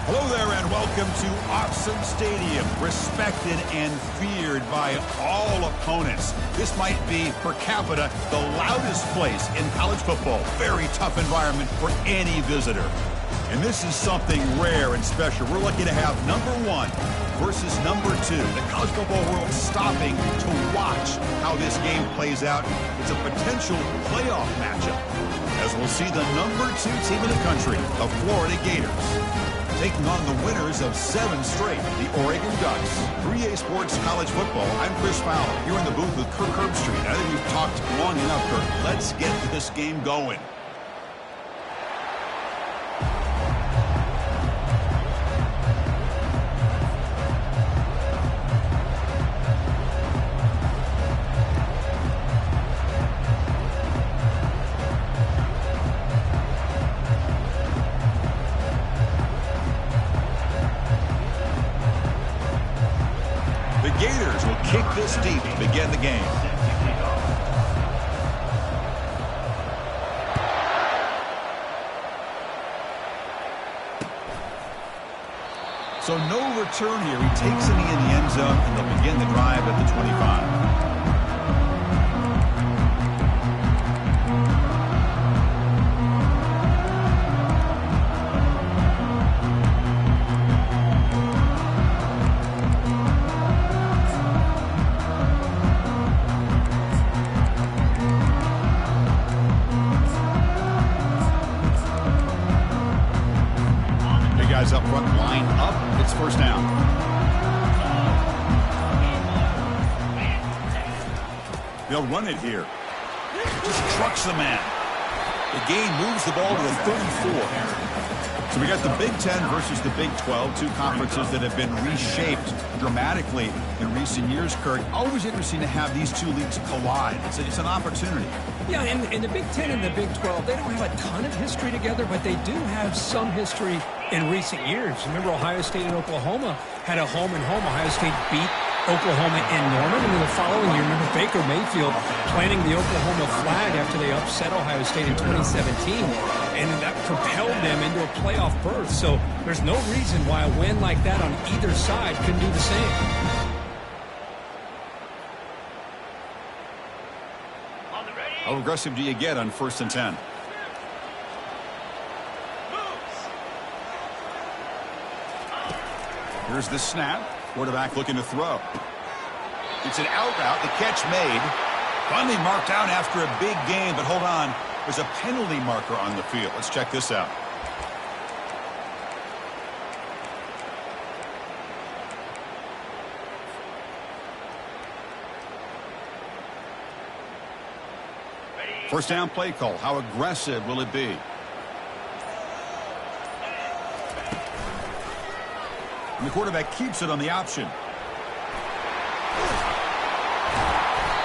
Hello there and welcome to Awesome Stadium, respected and feared by all opponents. This might be, per capita, the loudest place in college football. Very tough environment for any visitor. And this is something rare and special. We're lucky to have number 1 versus number 2. The college football world stopping to watch how this game plays out. It's a potential playoff matchup, as we'll see the number 2 team in the country, the Florida Gators, taking on the winners of 7 straight, the Oregon Ducks. 3A Sports College Football. I'm Chris Fowler, here in the booth with Kirk Herbstreit. I think we've talked long enough, Kirk. Let's get this game going. Gators will kick this deep to begin the game. So no return here. He takes a knee in the end zone, and they'll begin the drive at the 25. Up front, line up. It's first down. They'll run it here. Just trucks the man. The gain moves the ball to the 34. So we got the Big Ten versus the Big 12, two conferences that have been reshaped dramatically in recent years, Kirk. Always interesting to have these two leagues collide. It's an opportunity. Yeah, and the Big Ten and the Big 12, they don't have a ton of history together, but they do have some history in recent years. Remember, Ohio State and Oklahoma had a home-and-home. Ohio State beat Oklahoma in Norman, and then the following year, remember Baker Mayfield planting the Oklahoma flag after they upset Ohio State in 2017, and that propelled them into a playoff berth. So there's no reason why a win like that on either side couldn't do the same. How aggressive do you get on 1st and 10? Here's the snap. Quarterback looking to throw. It's an out route. The catch made. Finally marked out after a big gain, but hold on. There's a penalty marker on the field. Let's check this out. First down play call. How aggressive will it be? And the quarterback keeps it on the option.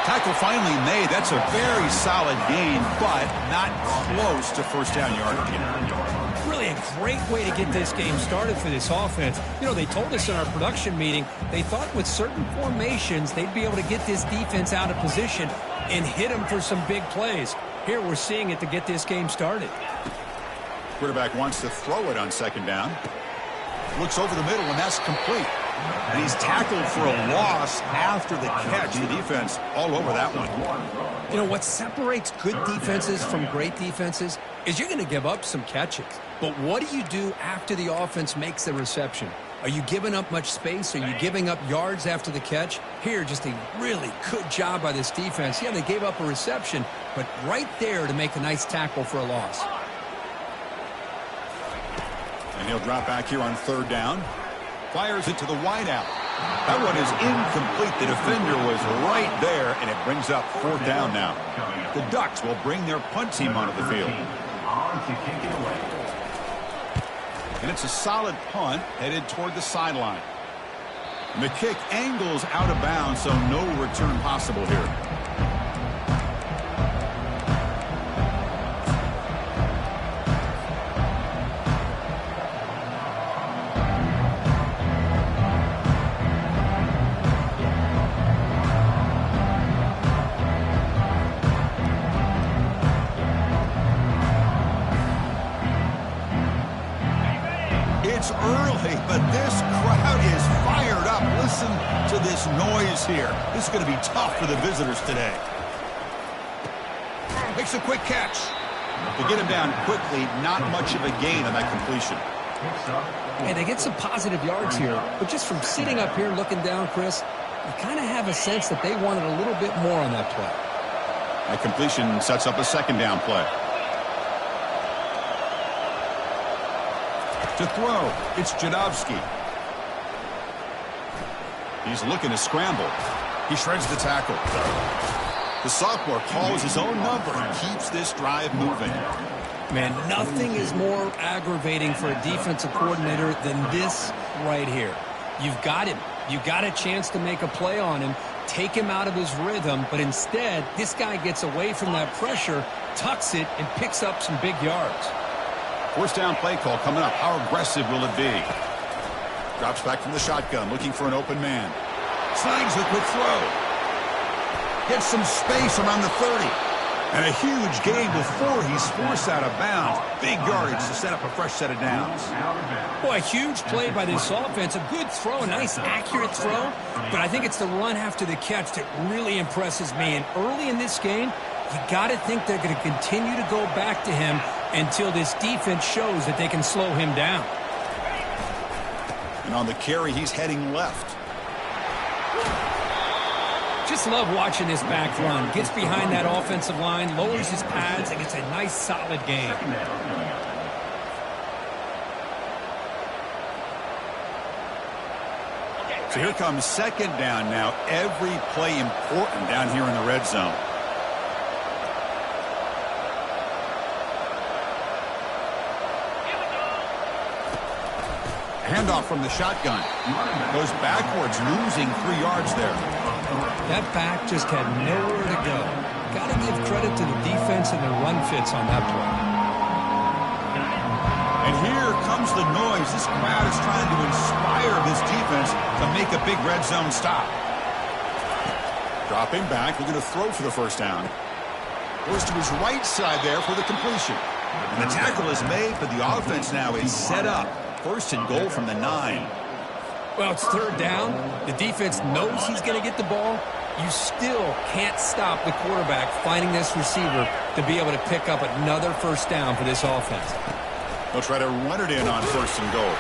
Tackle finally made. That's a very solid gain, but not close to first down yardage. Really a great way to get this game started for this offense. You know, they told us in our production meeting they thought with certain formations they'd be able to get this defense out of position and hit them for some big plays. Here we're seeing it to get this game started. Quarterback wants to throw it on 2nd down. Looks over the middle, and that's complete. And he's tackled for a loss after the catch. The defense all over that one. You know, what separates good defenses from great defenses is you're going to give up some catches. But what do you do after the offense makes the reception? Are you giving up much space? Are you giving up yards after the catch? Here, just a really good job by this defense. Yeah, they gave up a reception, but right there to make a nice tackle for a loss. And he'll drop back here on 3rd down. Fires it to the wideout. That one is incomplete. The defender was right there, and it brings up 4th down now. The Ducks will bring their punt team onto the field. And it's a solid punt headed toward the sideline. And the kick angles out of bounds, so no return possible here. It's early, but this crowd is fired up. Listen to this noise here. This is going to be tough for the visitors today. Makes a quick catch. To get him down quickly, not much of a gain on that completion. And they get some positive yards here, but just from sitting up here looking down, Chris, you kind of have a sense that they wanted a little bit more on that play. That completion sets up a second down play. To throw, it's Jadovsky. He's looking to scramble. He shreds the tackle. The sophomore calls his own number and keeps this drive moving. Man, nothing is more aggravating for a defensive coordinator than this right here. You've got him. You've got a chance to make a play on him, take him out of his rhythm, but instead, this guy gets away from that pressure, tucks it, and picks up some big yards. First down play call coming up. How aggressive will it be? Drops back from the shotgun, looking for an open man. Slings a quick throw. Gets some space around the 30. And a huge gain before he's forced out of bounds. Big yardage to set up a fresh set of downs. Boy, a huge play by this offense. A good throw, a nice accurate throw. But I think it's the run after the catch that really impresses me. And early in this game, you got to think they're going to continue to go back to him until this defense shows that they can slow him down. And on the carry, he's heading left. Just love watching this back run. Gets behind that offensive line, lowers his pads, and gets a nice solid gain. So here comes second down now. Every play important down here in the red zone. Handoff from the shotgun. Goes backwards, losing 3 yards there. That back just had nowhere to go. Got to give credit to the defense and the run fits on that play. And here comes the noise. This crowd is trying to inspire this defense to make a big red zone stop. Dropping back, we're going to throw for the first down. Goes to his right side there for the completion. And the tackle is made, but the offense now is set up. First and goal from the 9. Well, it's third down. The defense knows he's going to get the ball. You still can't stop the quarterback finding this receiver to be able to pick up another first down for this offense. They'll try to run it in on first and goal.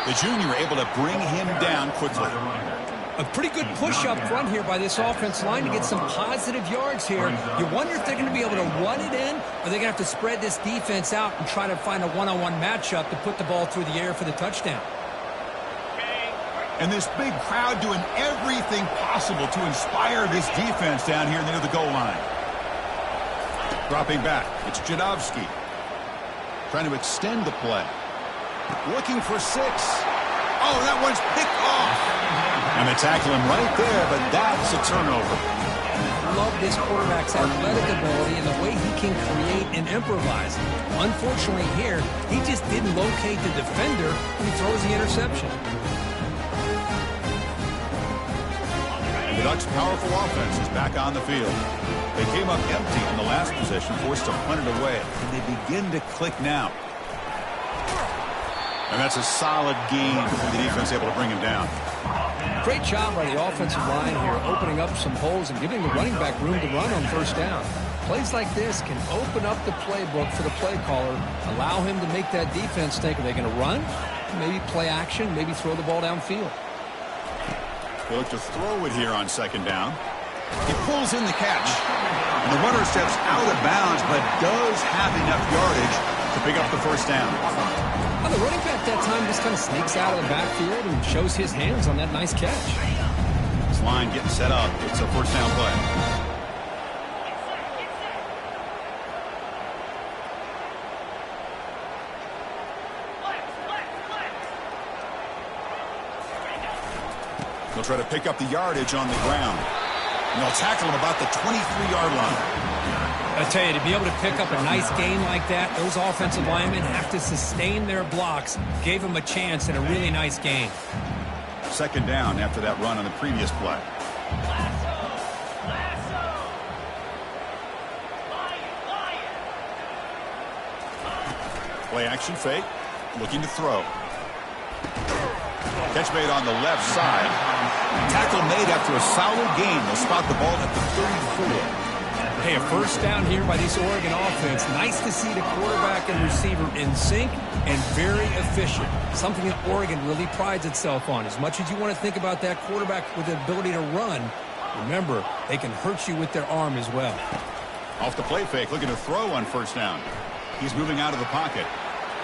The junior able to bring him down quickly. A pretty good push up front here by this offense line to get some positive yards here. You wonder if they're going to be able to run it in, or they're going to have to spread this defense out and try to find a one-on-one matchup to put the ball through the air for the touchdown. And this big crowd doing everything possible to inspire this defense down here near the goal line. Dropping back, it's Jadovsky. Trying to extend the play. Looking for 6. Oh, that one's picked off. And they tackle him right there, but that's a turnover. Love this quarterback's athletic ability and the way he can create and improvise. Unfortunately here, he just didn't locate the defender when he throws the interception. The Ducks' powerful offense is back on the field. They came up empty in the last possession, forced to punt it away. And they begin to click now. And that's a solid gain. The defense able to bring him down. Great job by the offensive line here, opening up some holes and giving the running back room to run on first down. Plays like this can open up the playbook for the play caller, allow him to make that defense think, are they going to run? Maybe play action, maybe throw the ball downfield. They look to throw it here on second down. He pulls in the catch. And the runner steps out of bounds, but does have enough yardage to pick up the first down. Well, the running back that time just kind of sneaks out of the backfield and shows his hands on that nice catch. This line getting set up. It's a first down play. They'll try to pick up the yardage on the ground. And they'll tackle him about the 23-yard line. I tell you, to be able to pick up a nice gain like that, those offensive linemen have to sustain their blocks. Gave him a chance and a really nice gain. Second down after that run on the previous play. Play action fake. Looking to throw. Catch made on the left side. Tackle made after a solid gain. They'll spot the ball at the 34. Hey, a first down here by this Oregon offense. Nice to see the quarterback and receiver in sync and very efficient. Something that Oregon really prides itself on. As much as you want to think about that quarterback with the ability to run, remember, they can hurt you with their arm as well. Off the play fake, looking to throw on first down. He's moving out of the pocket.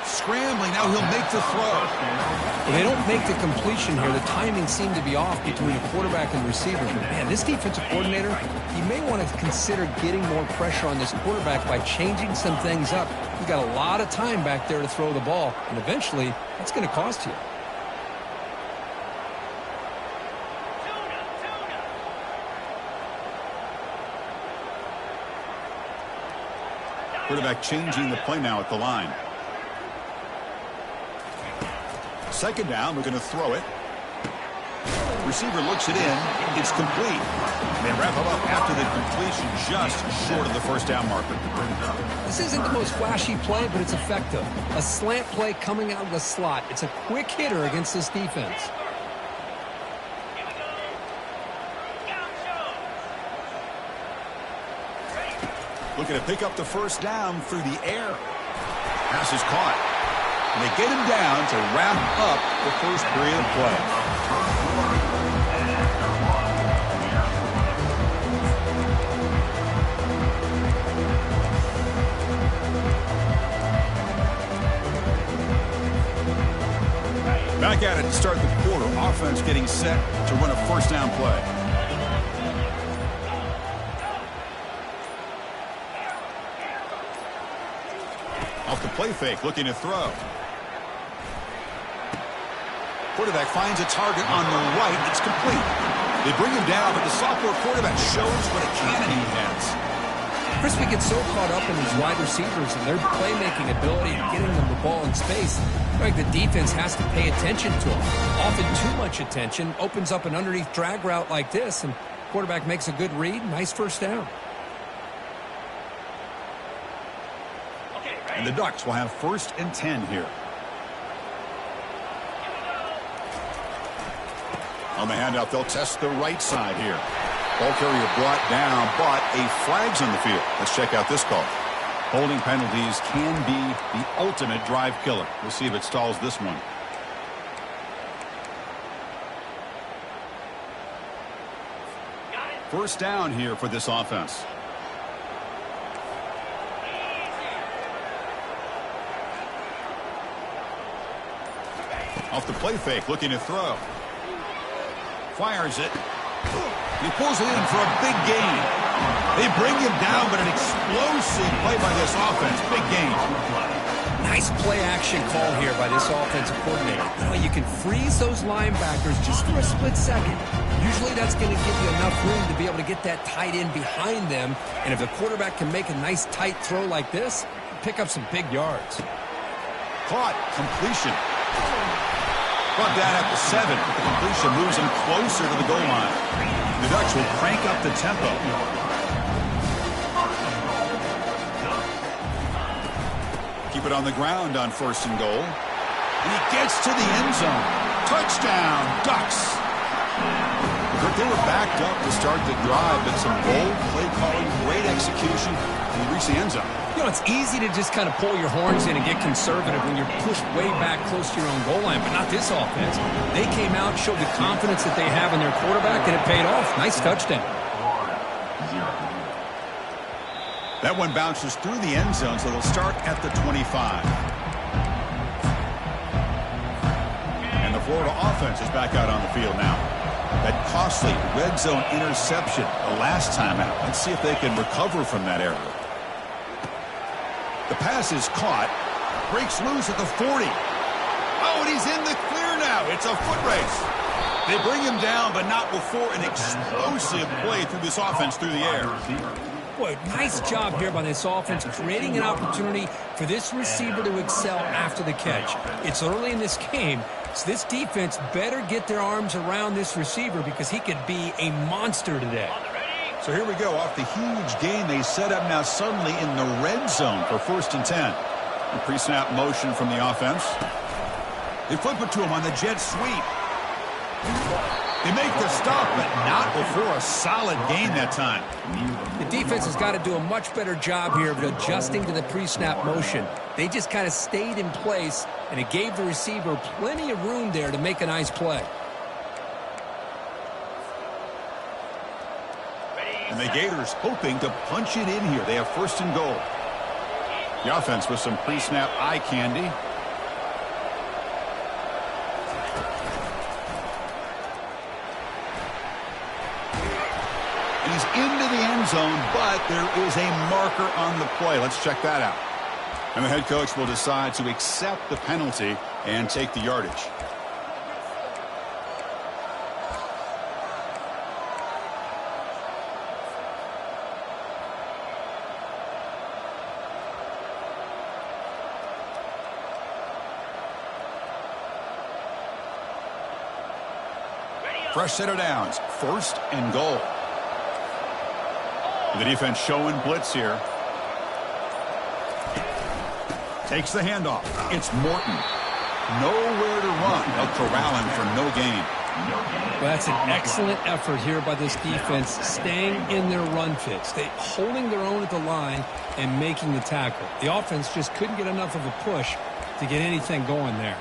Scrambling, now he'll make the throw. Well, they don't make the completion here. The timing seemed to be off between the quarterback and receiver. But man, this defensive coordinator, he may want to consider getting more pressure on this quarterback by changing some things up. He's got a lot of time back there to throw the ball, and eventually, that's going to cost you. Quarterback changing the play now at the line. Second down, we're going to throw it. Receiver looks it in. It's complete. They wrap it up after the completion, just short of the first down marker. This isn't the most flashy play, but it's effective. A slant play coming out of the slot. It's a quick hitter against this defense. Looking to pick up the first down through the air. Pass is caught. And they get him down to wrap up the first period of play. Back at it to start the quarter. Offense getting set to run a first down play. Off the play fake, looking to throw. Quarterback finds a target on the right. It's complete. They bring him down, but the sophomore quarterback shows what a cannon he has. Crispy gets so caught up in these wide receivers and their playmaking ability and getting them the ball in space. Like the defense has to pay attention to him. Often too much attention opens up an underneath drag route like this, and quarterback makes a good read. Nice first down. And the Ducks will have 1st and 10 here. On the handout, they'll test the right side here. Ball carrier brought down, but a flag's on the field. Let's check out this call. Holding penalties can be the ultimate drive killer. We'll see if it stalls this one. First down here for this offense. Off the play fake, looking to throw. Fires it. He pulls it in for a big gain. They bring him down, but an explosive play by this offense. Big gain. Nice play action call here by this offensive coordinator. You know, you can freeze those linebackers just for a split second. Usually that's going to give you enough room to be able to get that tight end behind them. And if the quarterback can make a nice tight throw like this, pick up some big yards. Caught. Completion. Brought down at the 7. The completion moves him closer to the goal line. The Ducks will crank up the tempo. Keep it on the ground on 1st and goal. And he gets to the end zone. Touchdown, Ducks. They were backed up to start the drive, but some bold play calling, great execution, and they reach the end zone. You know, it's easy to just kind of pull your horns in and get conservative when you're pushed way back close to your own goal line, but not this offense. They came out, showed the confidence that they have in their quarterback, and it paid off. Nice touchdown. That one bounces through the end zone, so they'll start at the 25. And the Florida offense is back out on the field now. That costly red zone interception the last time out. Let's see if they can recover from that error. The pass is caught. Breaks loose at the 40. Oh, and he's in the clear now. It's a foot race. They bring him down, but not before an explosive play through this offense through the air. Boy, nice job here by this offense, creating an opportunity for this receiver to excel after the catch. It's early in this game, so this defense better get their arms around this receiver because he could be a monster today. So here we go. Off the huge gain, they set up now suddenly in the red zone for 1st and 10. A pre-snap motion from the offense. They flip it to him on the jet sweep. They make the stop, but not before a solid gain that time. The defense has got to do a much better job here of adjusting to the pre-snap motion. They just kind of stayed in place, and it gave the receiver plenty of room there to make a nice play. And the Gators hoping to punch it in here. They have 1st and goal. The offense with some pre-snap eye candy. He's into the end zone, but there is a marker on the play. Let's check that out. And the head coach will decide to accept the penalty and take the yardage. Fresh set of downs. 1st and goal. The defense showing blitz here. Takes the handoff. It's Morton. Nowhere to run. They'll corral him for no gain. Well, that's an excellent effort here by this defense, staying in their run fits. They holding their own at the line and making the tackle. The offense just couldn't get enough of a push to get anything going there.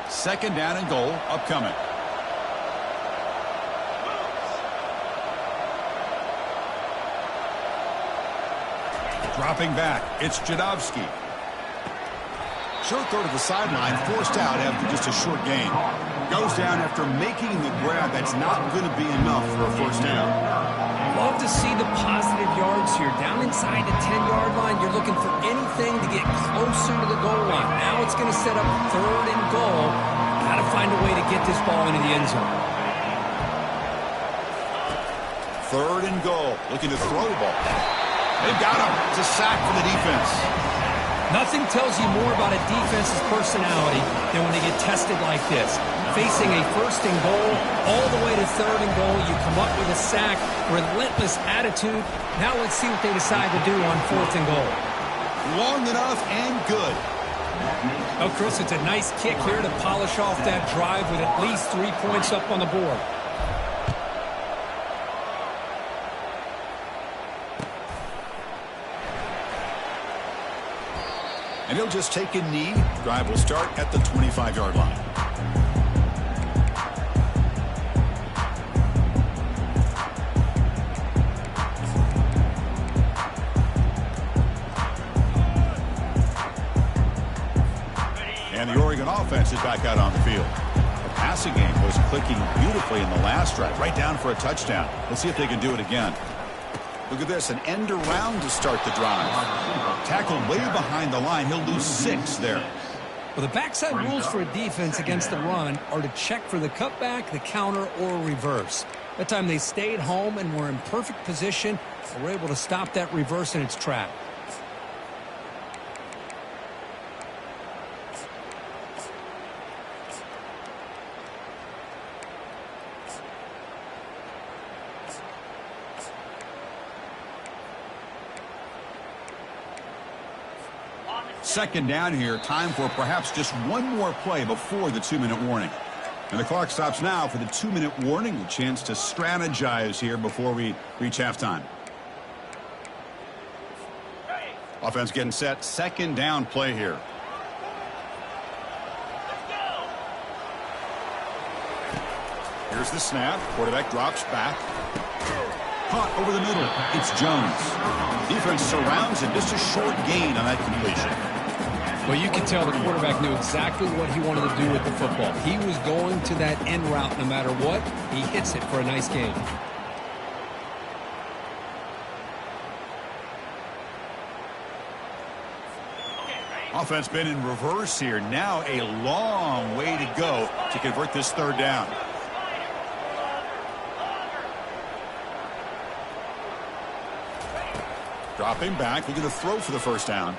Second down and goal upcoming. Dropping back. It's Jadovsky. Short throw to the sideline, forced out after just a short gain. Goes down after making the grab. That's not going to be enough for a 1st down. Love to see the positive yards here. Down inside the 10-yard line, you're looking for anything to get closer to the goal line. Now it's going to set up 3rd and goal. Got to find a way to get this ball into the end zone. 3rd and goal. Looking to throw the ball. They've got him. It's a sack for the defense. Nothing tells you more about a defense's personality than when they get tested like this. Facing a 1st and goal, all the way to 3rd and goal, you come up with a sack, relentless attitude. Now let's see what they decide to do on 4th and goal. Long enough and good. Oh, Chris, it's a nice kick here to polish off that drive with at least 3 points up on the board. And he'll just take a knee. Drive will start at the 25-yard line. And the Oregon offense is back out on the field. The passing game was clicking beautifully in the last drive, right down for a touchdown. Let's see if they can do it again. Look at this, an end around to start the drive. Tackled way behind the line. He'll lose 6 there. Well, the backside rules for a defense against the run are to check for the cutback, the counter, or reverse. That time they stayed home and were in perfect position. They were able to stop that reverse in its track. Second down here. Time for perhaps just one more play before the 2-minute warning. And the clock stops now for the 2-minute warning. A chance to strategize here before we reach halftime. Offense getting set. Second down play here. Here's the snap. Quarterback drops back. Caught over the middle. It's Jones. Defense surrounds him. Just a short gain on that completion. Well, you can tell the quarterback knew exactly what he wanted to do with the football. He was going to that end route no matter what. He hits it for a nice gain. Offense been in reverse here. Now a long way to go to convert this 3rd down. Dropping back, looking to throw for the 1st down.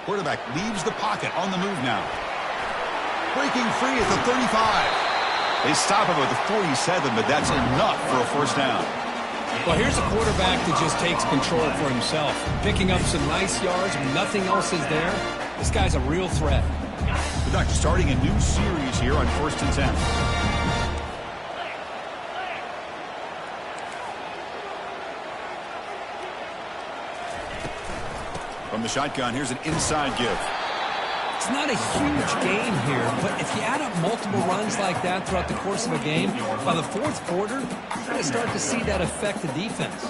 Quarterback leaves the pocket, on the move now. breaking free at the 35. They stop him at the 47, but that's enough for a first down. Well, here's a quarterback that just takes control for himself, picking up some nice yards when nothing else is there. This guy's a real threat. The Ducks starting a new series here on 1st and 10. From the shotgun, here's an inside give. It's not a huge gain here, but if you add up multiple runs like that throughout the course of a game, by the 4th quarter, you're going to start to see that affect the defense.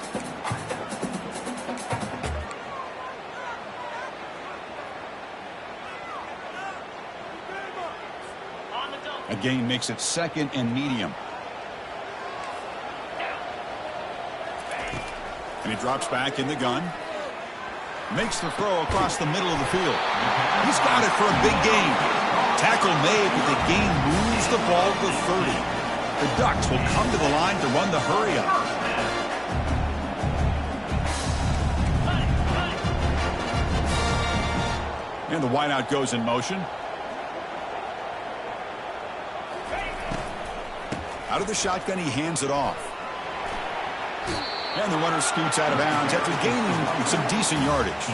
A gain makes it 2nd and medium. And he drops back in the gun. Makes the throw across the middle of the field. He's got it for a big gain. Tackle made, but the gain moves the ball to 30. The Ducks will come to the line to run the hurry up. And the wideout goes in motion. Out of the shotgun, he hands it off. And the runner scoots out of bounds after gaining some decent yardage.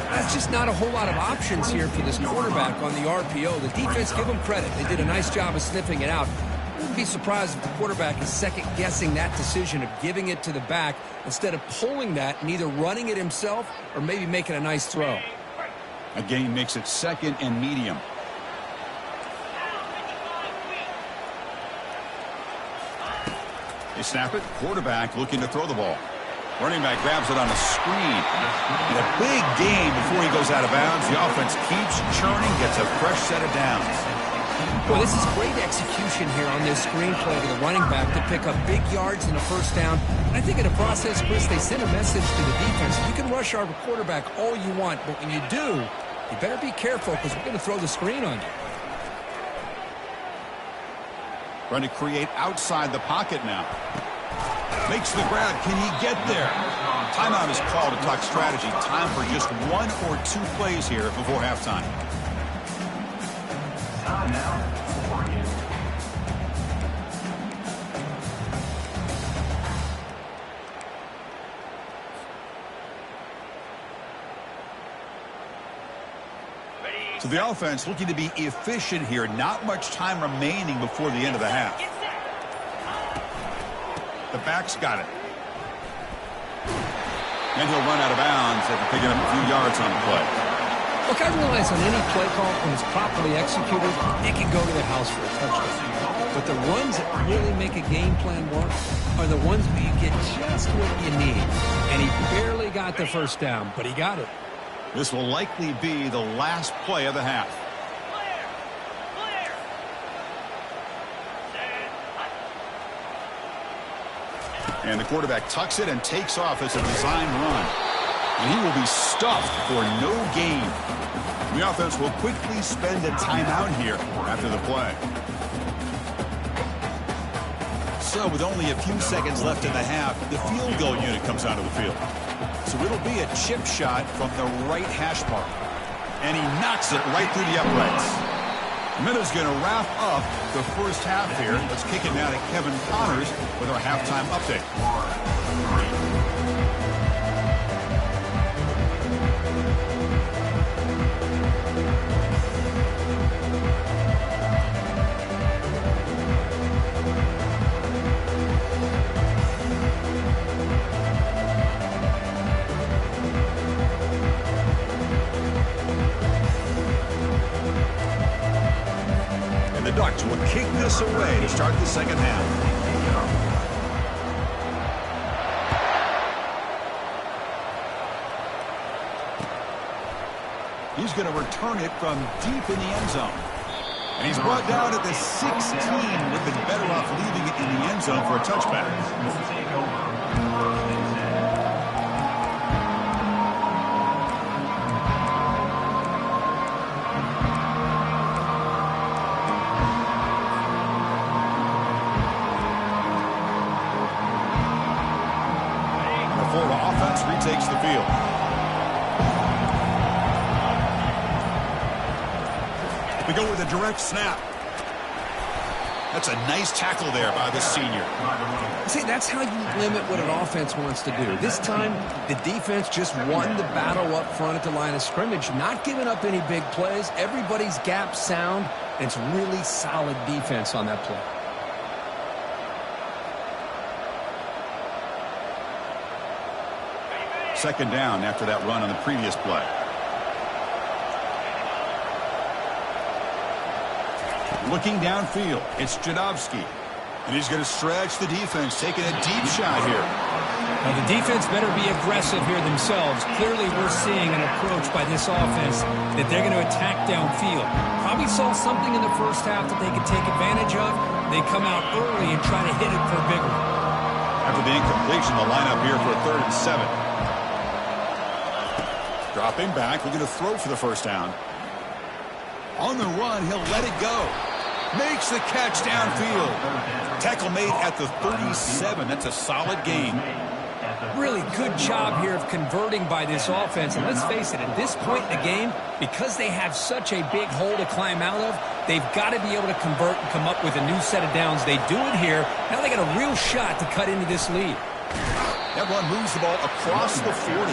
That's just not a whole lot of options here for this quarterback on the RPO. The defense, give them credit. They did a nice job of sniffing it out. I wouldn't be surprised if the quarterback is second-guessing that decision of giving it to the back instead of pulling that and either running it himself or maybe making a nice throw. A gain makes it 2nd and medium. They snap it. Quarterback looking to throw the ball. Running back grabs it on a screen. And a big gain before he goes out of bounds. The offense keeps churning, gets a fresh set of downs. Well, this is great execution here on this screen play to the running back to pick up big yards and a first down. And I think in the process, Chris, they sent a message to the defense. You can rush our quarterback all you want, but when you do, you better be careful because we're going to throw the screen on you. Trying to create outside the pocket now. Makes the grab. Can he get there? Timeout is called to talk strategy. Time for just 1 or 2 plays here before halftime. So the offense looking to be efficient here. Not much time remaining before the end of the half. The back's got it. And he'll run out of bounds after picking up a few yards on the play. Look, I realize on any play call, when it's properly executed, it can go to the house for a touchdown. But the ones that really make a game plan work are the ones where you get just what you need. And he barely got the first down, but he got it. This will likely be the last play of the half. And the quarterback tucks it and takes off as a design run. And he will be stuffed for no gain. The offense will quickly spend a timeout here after the play. So with only a few seconds left in the half, the field goal unit comes onto the field. So it'll be a chip shot from the right hash mark. And he knocks it right through the uprights. Minuta's going to wrap up the first half here. Let's kick it now to Kevin Connors with our halftime update. The Ducks will kick this away to start the second half. He's going to return it from deep in the end zone. And he's brought down at the 16. Would have been better off leaving it in the end zone for a touchback. Takes the field. We go with a direct snap. That's a nice tackle there by the senior. See, that's how you limit what an offense wants to do. This time, the defense just won the battle up front at the line of scrimmage, not giving up any big plays. Everybody's gap sound, and it's really solid defense on that play. Second down after that run on the previous play. Looking downfield, it's Jadovsky. And he's going to stretch the defense, taking a deep shot here. Now, the defense better be aggressive here themselves. Clearly, we're seeing an approach by this offense that they're going to attack downfield. Probably saw something in the first half that they could take advantage of. They come out early and try to hit it for a big one. After the incompletion, the lineup here for a 3rd and 7. Dropping back, looking to throw for the first down. On the run, he'll let it go. Makes the catch downfield. Tackle made at the 37. That's a solid gain. Really good job here of converting by this offense. And let's face it, at this point in the game, because they have such a big hole to climb out of, they've got to be able to convert and come up with a new set of downs. They do it here. Now they got a real shot to cut into this lead. That one moves the ball across the 40.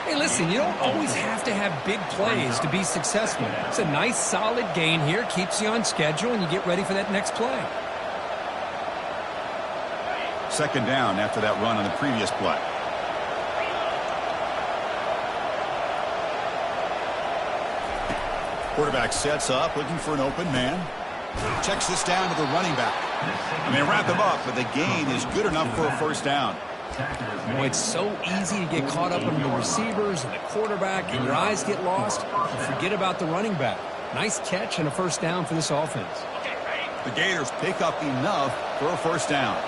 Hey, listen, you don't always have to have big plays to be successful. It's a nice, solid gain here. Keeps you on schedule, and you get ready for that next play. Second down after that run on the previous play. Quarterback sets up, looking for an open man. Checks this down to the running back. And they wrap him up, but the gain is good enough for a first down. Boy, it's so easy to get caught up in the receivers and the quarterback, and your eyes get lost. You forget about the running back. Nice catch and a first down for this offense. The Gators pick up enough for a first down.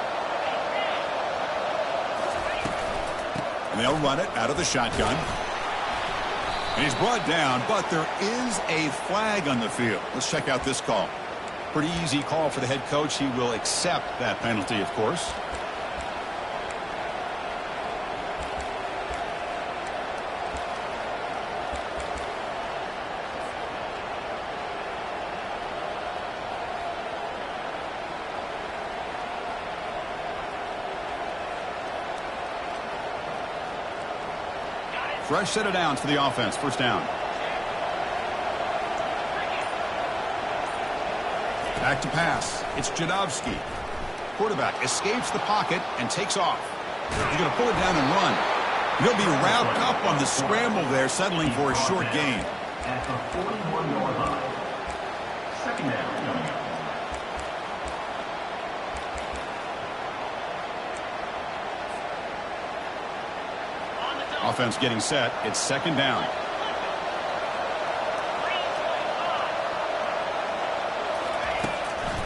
And they'll run it out of the shotgun. And he's brought down, but there is a flag on the field. Let's check out this call. Pretty easy call for the head coach. He will accept that penalty, of course. Fresh set of downs for the offense. First down. Back to pass. It's Jadovsky. Quarterback escapes the pocket and takes off. He's going to pull it down and run. He'll be wrapped up on the scramble there, settling for a short gain. At the 41-yard line. Second down coming up. Offense getting set. It's second down.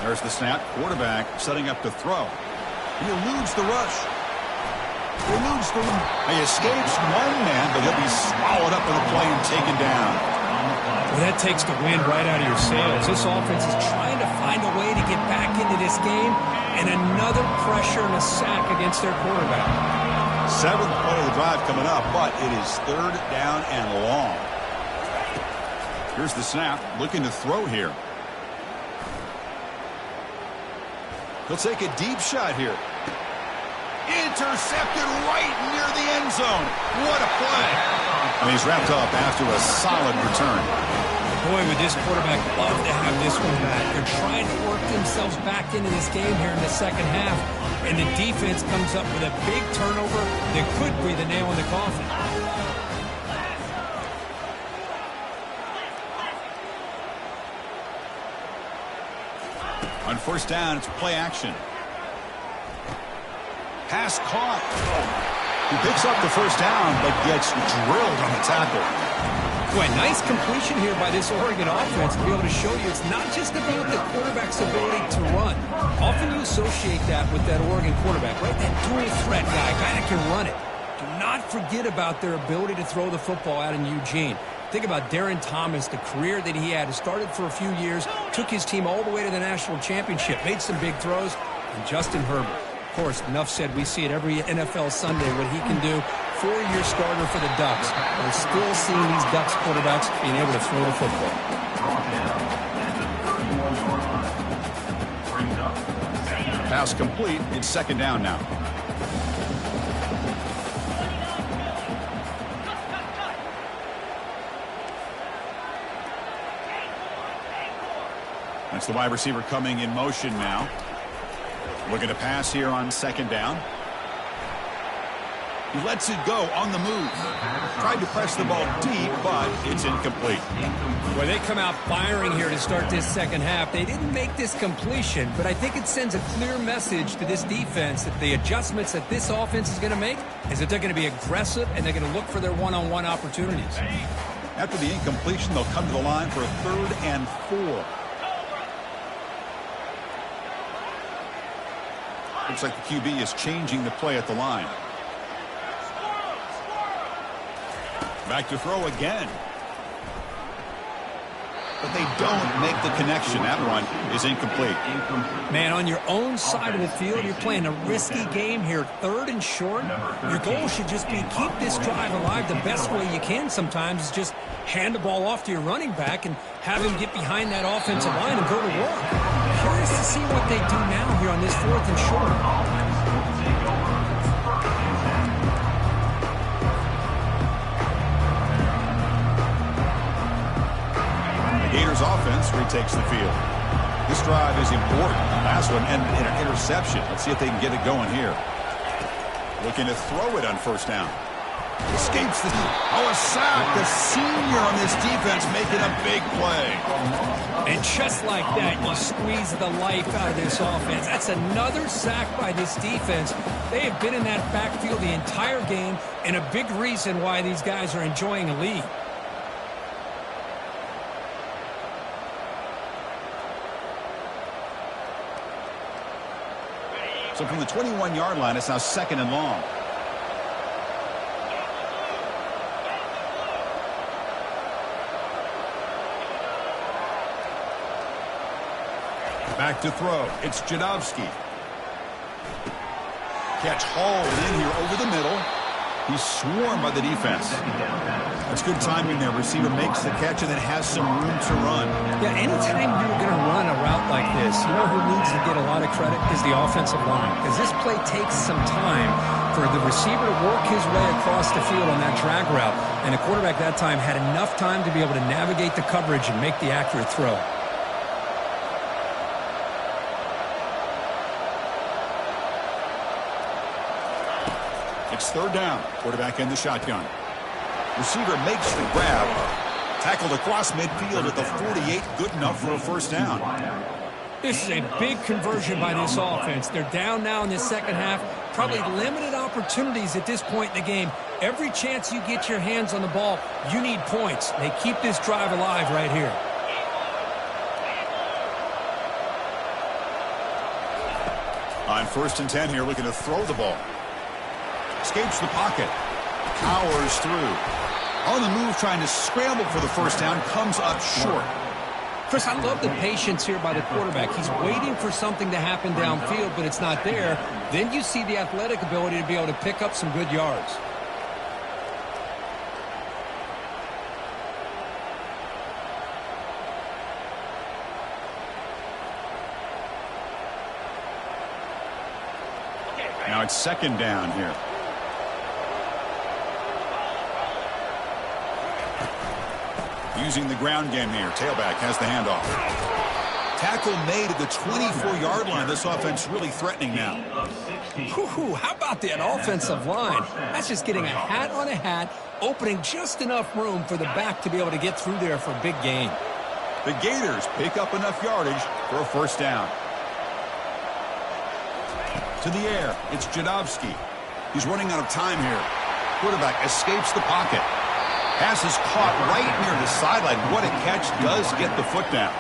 There's the snap. Quarterback setting up to throw. He eludes the rush. He escapes one man, but he'll be swallowed up in the play and taken down. Well, that takes the wind right out of your sails. This offense is trying to find a way to get back into this game, and another pressure and a sack against their quarterback. 7th play of the drive coming up, but it is third down and long. Here's the snap, looking to throw here. He'll take a deep shot here. Intercepted right near the end zone. What a play. And he's wrapped up after a solid return. Boy, would this quarterback love to have this one back. They're trying to work themselves back into this game here in the second half. And the defense comes up with a big turnover that could be the nail in the coffin. On first down, it's play action. Pass caught. He picks up the first down, but gets drilled on the tackle. Boy, nice completion here by this Oregon offense to be able to show you it's not just about the quarterback's ability to run. Often you associate that with that Oregon quarterback, right? That dual threat guy that can run it. Do not forget about their ability to throw the football out in Eugene. Think about Darren Thomas, the career that he had. He started for a few years, took his team all the way to the national championship, made some big throws, and Justin Herbert. Of course, enough said, we see it every NFL Sunday what he can do. 4-year starter for the Ducks. We're still seeing these Ducks quarterbacks being able to throw the football. 1-yard line. Brings up second down. Pass complete. It's second down now. That's the wide receiver coming in motion now. Looking to pass here on second down. He lets it go on the move. Tried to press the ball deep, but it's incomplete. Well, they come out firing here to start this second half. They didn't make this completion, but I think it sends a clear message to this defense that the adjustments that this offense is going to make is that they're going to be aggressive and they're going to look for their one-on-one opportunities. After the incompletion, they'll come to the line for a 3rd and 4. Looks like the QB is changing the play at the line. Back to throw again. But they don't make the connection. That one is incomplete. Man, on your own side of the field, you're playing a risky game here. 3rd and short. Your goal should just be keep this drive alive the best way you can sometimes is just hand the ball off to your running back and have him get behind that offensive line and go to work. Curious to see what they do now here on this 4th and short. Gators offense retakes the field. This drive is important. Last one ended in an interception. Let's see if they can get it going here. Looking to throw it on 1st down. Escapes the... Oh, a sack. The senior on this defense making a big play. And just like that, you squeeze the life out of this offense. That's another sack by this defense. They have been in that backfield the entire game, and a big reason why these guys are enjoying a lead. So from the 21-yard line, it's now 2nd and long. Back to throw. It's Jadowski. Catch hauled in here over the middle. He's swarmed by the defense. That's good timing there. Receiver makes the catch and then has some room to run. Yeah, anytime you're going to run a route like this, you know who needs to get a lot of credit is the offensive line. Because this play takes some time for the receiver to work his way across the field on that drag route. And the quarterback that time had enough time to be able to navigate the coverage and make the accurate throw. It's 3rd down. Quarterback in the shotgun. Receiver makes the grab. Tackled across midfield at the 48. Good enough for a 1st down. This is a big conversion by this offense. They're down now in the second half. Probably limited opportunities at this point in the game. Every chance you get your hands on the ball, you need points. They keep this drive alive right here. On 1st and 10 here, looking to throw the ball. Escapes the pocket. Powers through. On the move, trying to scramble for the 1st down. Comes up short. Chris, I love the patience here by the quarterback. He's waiting for something to happen downfield, but it's not there. Then you see the athletic ability to be able to pick up some good yards. Now it's 2nd down here. Using the ground game here. Tailback has the handoff. Tackle made at the 24-yard line. This offense really threatening now. How about that offensive line? That's just getting a hat on a hat, opening just enough room for the back to be able to get through there for a big gain. The Gators pick up enough yardage for a 1st down. To the air, it's Jadowski. He's running out of time here. Quarterback escapes the pocket. Pass is caught right near the sideline. What a catch. Does get the foot down.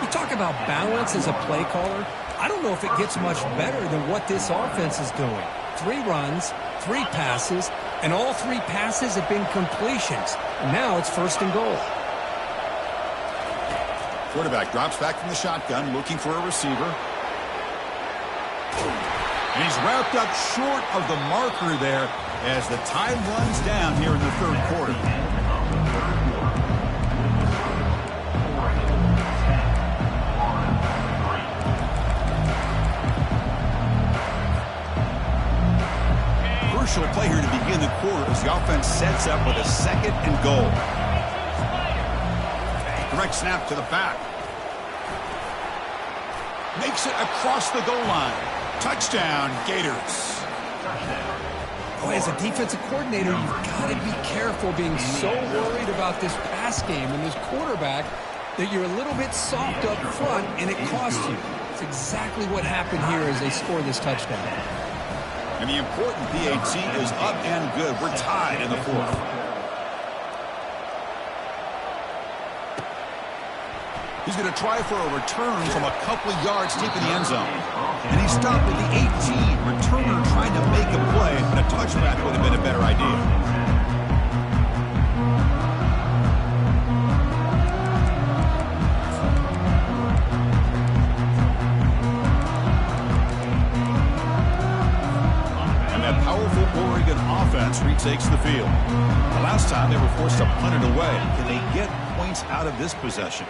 You talk about balance as a play caller. I don't know if it gets much better than what this offense is doing. 3 runs, 3 passes, and all 3 passes have been completions. And now it's 1st and goal. Quarterback drops back from the shotgun, looking for a receiver. And he's wrapped up short of the marker there as the time runs down here in the 3rd quarter. goal. Direct snap to the back. Makes it across the goal line. Touchdown, Gators. Boy, as a defensive coordinator, you've got to be careful being so worried about this pass game and this quarterback that you're a little bit soft up front and it costs you. It's exactly what happened here as they score this touchdown. And the important PAT is up and good. We're tied in the fourth. He's going to try for a return from a couple of yards deep in the end zone. And he stopped at the 18. Returner trying to make a play, but a touchback would have been a better idea. Offense retakes the field. The last time they were forced to punt it away. Can they get points out of this possession?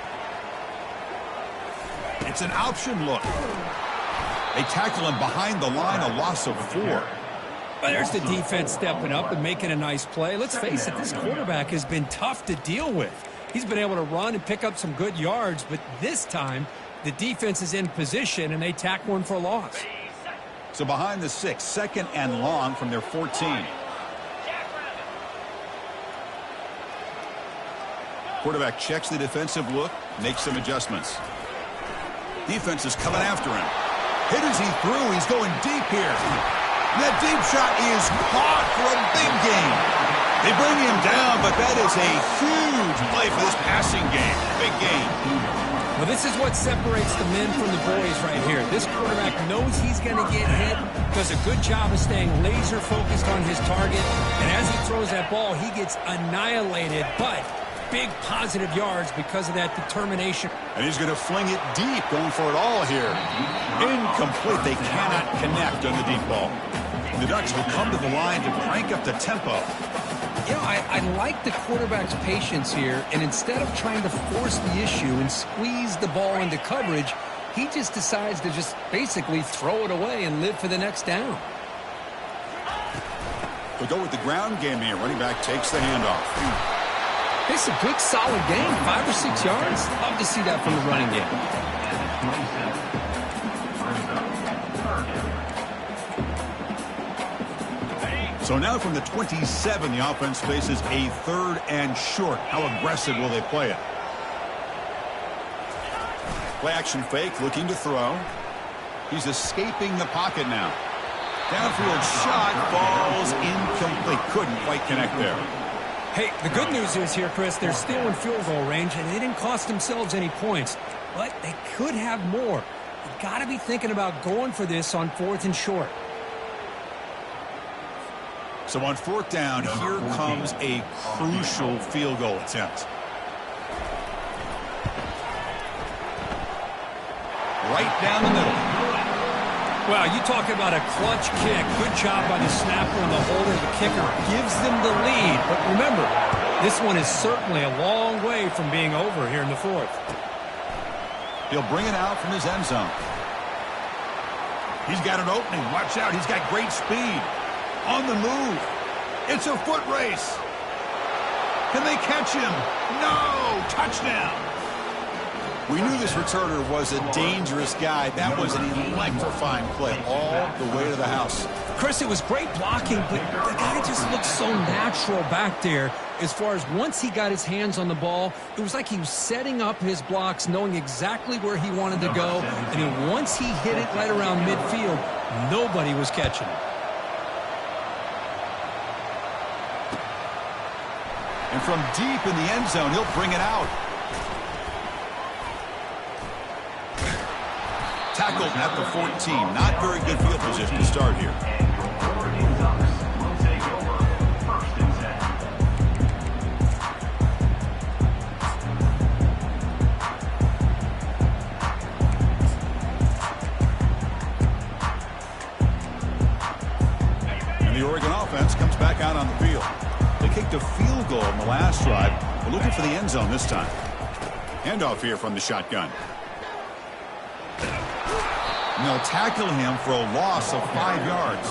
It's an option look. They tackle him behind the line, a loss of 4. Well, there's the defense stepping up and making a nice play. Let's face it, this quarterback has been tough to deal with. He's been able to run and pick up some good yards, but this time the defense is in position and they tack one for a loss. So behind the 6, second and long from their 14. Quarterback checks the defensive look, makes some adjustments. Defense is coming after him. Hit as he threw. He's going deep here. And that deep shot is caught for a big gain. They bring him down, but that is a huge play for this passing game. Big gain. Well, this is what separates the men from the boys right here. This quarterback knows he's going to get hit, does a good job of staying laser focused on his target, and as he throws that ball, he gets annihilated, but big positive yards because of that determination. And he's going to fling it deep, going for it all here. Incomplete. They cannot connect on the deep ball. The Ducks will come to the line to crank up the tempo. You know, I like the quarterback's patience here, and instead of trying to force the issue and squeeze the ball into coverage, he just decides to just basically throw it away and live for the next down. We'll go with the ground game here. Running back takes the handoff. It's a good, solid game, 5 or 6 yards. Love to see that from the running game. So now from the 27, the offense faces a 3rd and short. How aggressive will they play it? Play action fake, looking to throw. He's escaping the pocket now. Downfield shot falls incomplete. Couldn't quite connect there. Hey, the good news is here, Chris, they're still in field goal range, and they didn't cost themselves any points. But they could have more. You've got to be thinking about going for this on 4th and short. So on 4th down, here comes a crucial field goal attempt. Right down the middle. Well, you talk about a clutch kick. Good job by the snapper and the holder. The kicker gives them the lead. But remember, this one is certainly a long way from being over here in the 4th. He'll bring it out from his end zone. He's got an opening. Watch out. He's got great speed. On the move. It's a foot race. Can they catch him? No! Touchdown! We knew this returner was a dangerous guy. That was an electrifying play all the way to the house. Chris, it was great blocking, but the guy just looked so natural back there. As far as once he got his hands on the ball, it was like he was setting up his blocks, knowing exactly where he wanted to go. And then once he hit it right around midfield, nobody was catching it. And from deep in the end zone, he'll bring it out. Tackled at the 14. Not very good field position to start here. And the Oregon offense comes back out on the field. They kicked a field goal in the last drive. We're looking for the end zone this time. Handoff here from the shotgun. And they'll tackle him for a loss of 5 yards.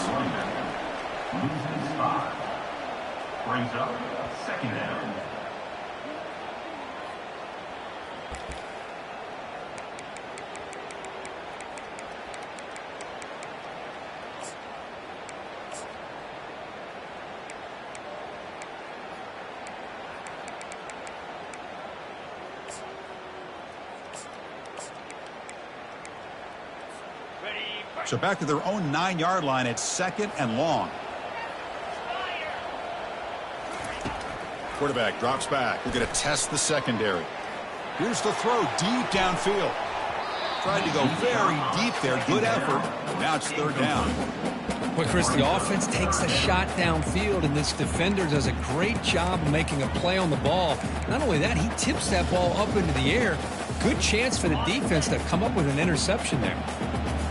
Loses 5. Brings up 2nd down. So back to their own 9-yard line. It's 2nd and long. Quarterback drops back. We're going to test the secondary. Here's the throw deep downfield. Tried to go very deep there. Good effort. Now it's 3rd down. Well, Chris, the offense takes a shot downfield, and this defender does a great job of making a play on the ball. Not only that, he tips that ball up into the air. Good chance for the defense to come up with an interception there.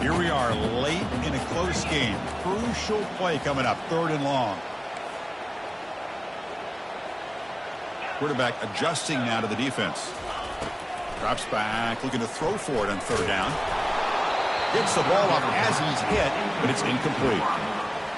Here we are late in a close game. Crucial play coming up. 3rd and long. Quarterback adjusting now to the defense. Drops back, looking to throw for it on 3rd down. Gets the ball off as he's hit, but it's incomplete.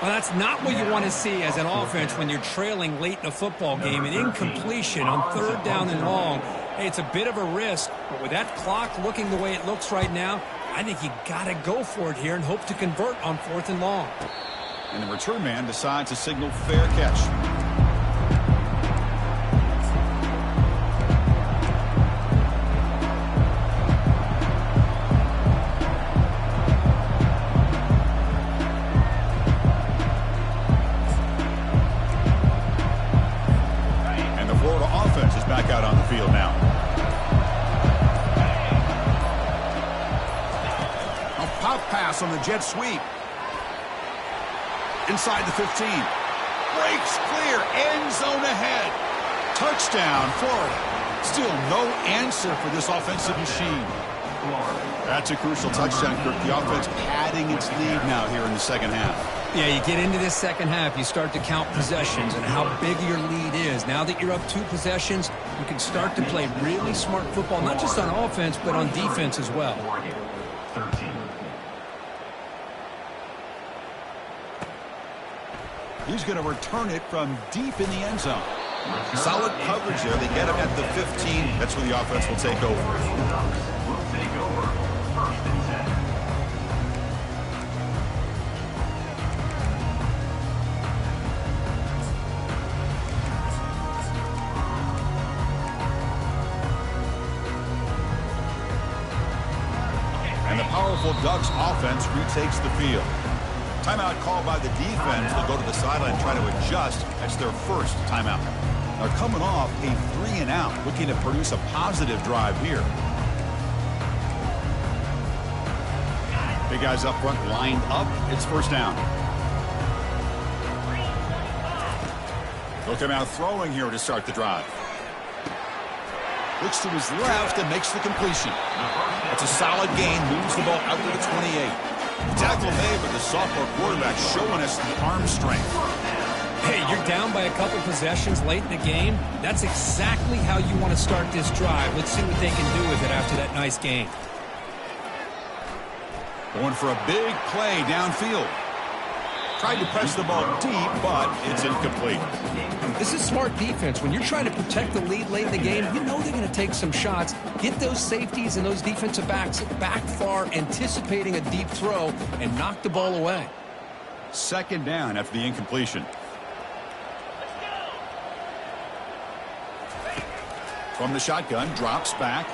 Well, that's not what you want to see as an offense when you're trailing late in a football game. An incompletion on 3rd down and long. Hey, it's a bit of a risk, but with that clock looking the way it looks right now, I think you got to go for it here and hope to convert on 4th and long. And the return man decides to signal fair catch. Back out on the field now. A pop pass on the jet sweep. Inside the 15. Breaks clear. End zone ahead. Touchdown, Florida. Still no answer for this offensive machine. That's a crucial touchdown, Kirk. The offense padding its lead now here in the 2nd half. Yeah, you get into this 2nd half, you start to count possessions and how big your lead is. Now that you're up 2 possessions, you can start to play really smart football, not just on offense, but on defense as well. He's going to return it from deep in the end zone. Solid coverage there. They get him at the 15. That's where the offense will take over. And the powerful Ducks offense retakes the field. Timeout called by the defense. They'll go to the sideline and try to adjust. That's their first timeout. They're coming off a 3-and-out, looking to produce a positive drive here. Big guys up front lined up. It's 1st down. They'll come out throwing here to start the drive. Looks to his left and makes the completion. It's a solid gain, moves the ball out to the 28. Tackle made, but the sophomore quarterback showing us the arm strength. Hey, you're down by a couple possessions late in the game. That's exactly how you want to start this drive. Let's see what they can do with it after that nice game. Going for a big play downfield. Tried to press the ball deep, but it's incomplete. This is smart defense. When you're trying to protect the lead late in the game, you know they're going to take some shots. Get those safeties and those defensive backs back far, anticipating a deep throw, and knock the ball away. 2nd down after the incompletion. From the shotgun, drops back.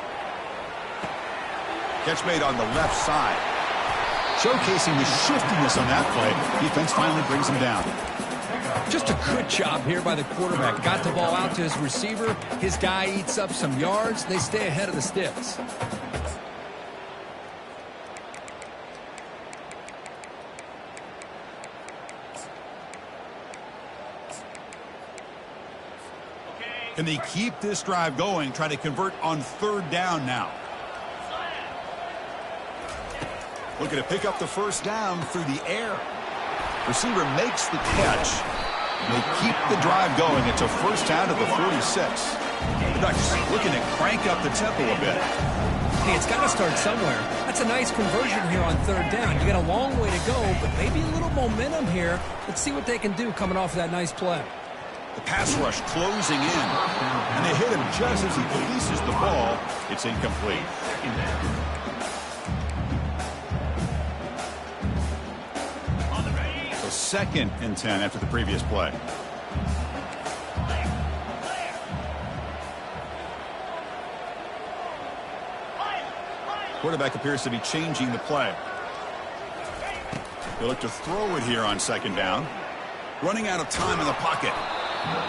Catch made on the left side. Showcasing the shiftiness on that play. Defense finally brings him down. Just a good job here by the quarterback. Got the ball out to his receiver. His guy eats up some yards. They stay ahead of the sticks. Can they keep this drive going? Try to convert on 3rd down now. Looking to pick up the 1st down through the air. Receiver makes the catch. They keep the drive going. It's a 1st down to the 46. The Ducks looking to crank up the tempo a bit. Hey, it's got to start somewhere. That's a nice conversion here on 3rd down. You got a long way to go, but maybe a little momentum here. Let's see what they can do coming off of that nice play. The pass rush closing in. And they hit him just as he releases the ball. It's incomplete. So 2nd and 10 after the previous play. Quarterback appears to be changing the play. They look to throw it here on second down. Running out of time in the pocket.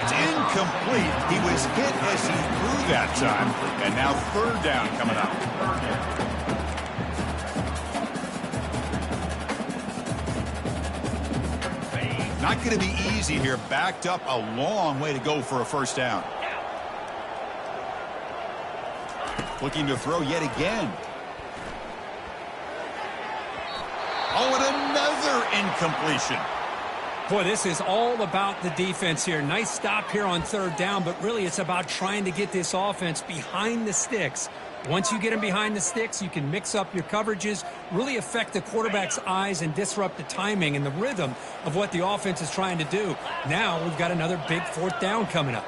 It's incomplete. He was hit as he threw that time. And now third down coming up. Not going to be easy here. Backed up a long way to go for a first down. Looking to throw yet again. Oh, and another incompletion. Boy, this is all about the defense here. Nice stop here on third down, but really it's about trying to get this offense behind the sticks. Once you get them behind the sticks, you can mix up your coverages, really affect the quarterback's eyes and disrupt the timing and the rhythm of what the offense is trying to do. Now we've got another big fourth down coming up.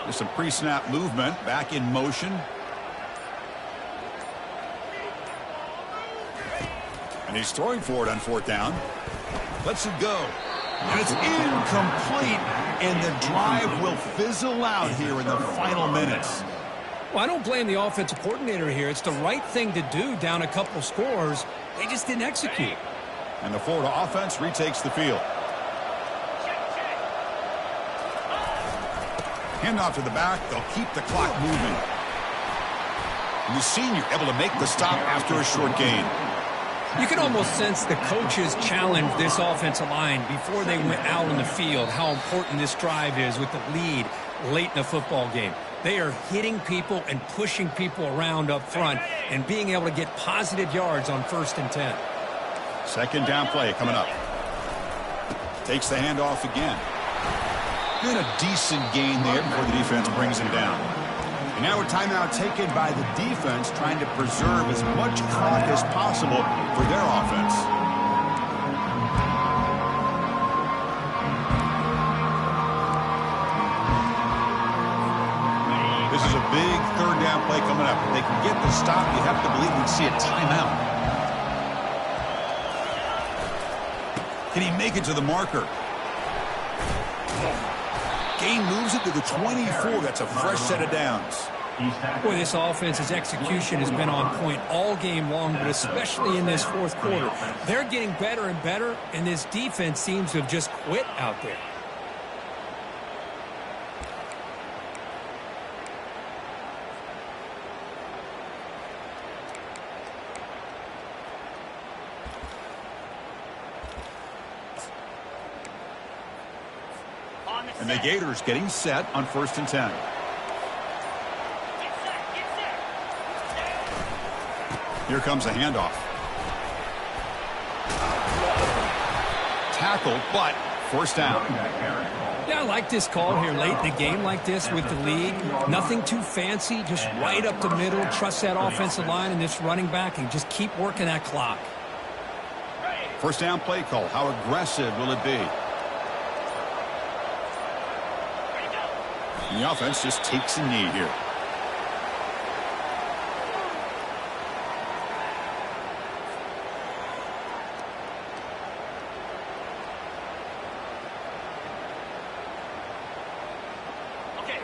There's some pre-snap movement, back in motion. And he's throwing for it on fourth down. Lets it go. And it's incomplete. And the drive will fizzle out here in the final minutes. Well, I don't blame the offensive coordinator here. It's the right thing to do down a couple scores. They just didn't execute. And the Florida offense retakes the field. Handoff to the back. They'll keep the clock moving. And the senior able to make the stop after a short gain. You can almost sense the coaches challenged this offensive line before they went out on the field, how important this drive is with the lead late in the football game. They are hitting people and pushing people around up front and being able to get positive yards on 1st and 10. Second down play coming up. Takes the handoff again. And a decent gain there before the defense brings him down. And now a timeout taken by the defense, trying to preserve as much clock as possible for their offense. This is a big third down play coming up. If they can get the stop, you have to believe we'd see a timeout. Can he make it to the marker? Gain moves it to the 24. That's a fresh set of downs. Boy, this offense's execution has been on point all game long, but especially in this fourth quarter. They're getting better and better, and this defense seems to have just quit out there. And the Gators getting set on 1st and 10. Here comes a handoff. Tackled, but forced down. Yeah, I like this call here late in the game like this with the lead. Nothing too fancy, just right up the middle. Trust that offensive line and this running back and just keep working that clock. First down play call. How aggressive will it be? And the offense just takes a knee here.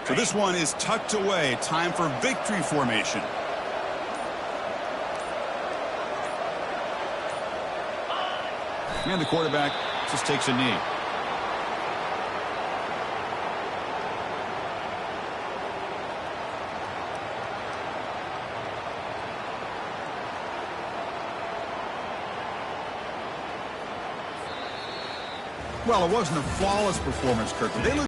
So this one is tucked away. Time for victory formation. And the quarterback just takes a knee. Well, it wasn't a flawless performance, Kirk. They